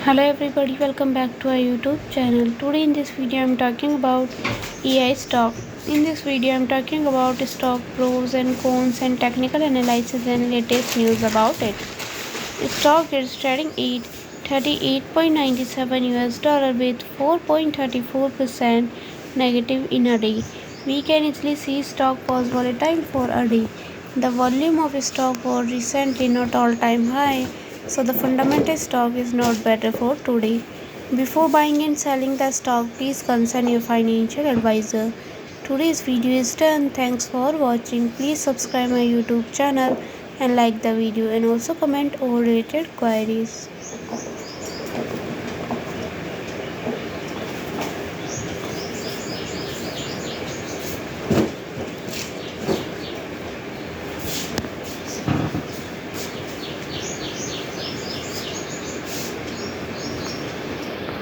Hello everybody, welcome back to our YouTube channel. Today in this video I'm talking about AI stock. In this video I'm talking about stock pros and cons and technical analysis and latest news about it. Stock is trading at 38.97 US dollar with 4.34% negative in a day. We can easily see stock was volatile for a day. The volume of stock was recently not all-time high, so the fundamental stock is not better for today. Before buying and selling the stock, please consult your financial advisor. Today's video is done. Thanks for watching. Please subscribe my YouTube channel and like the video and also comment all related queries.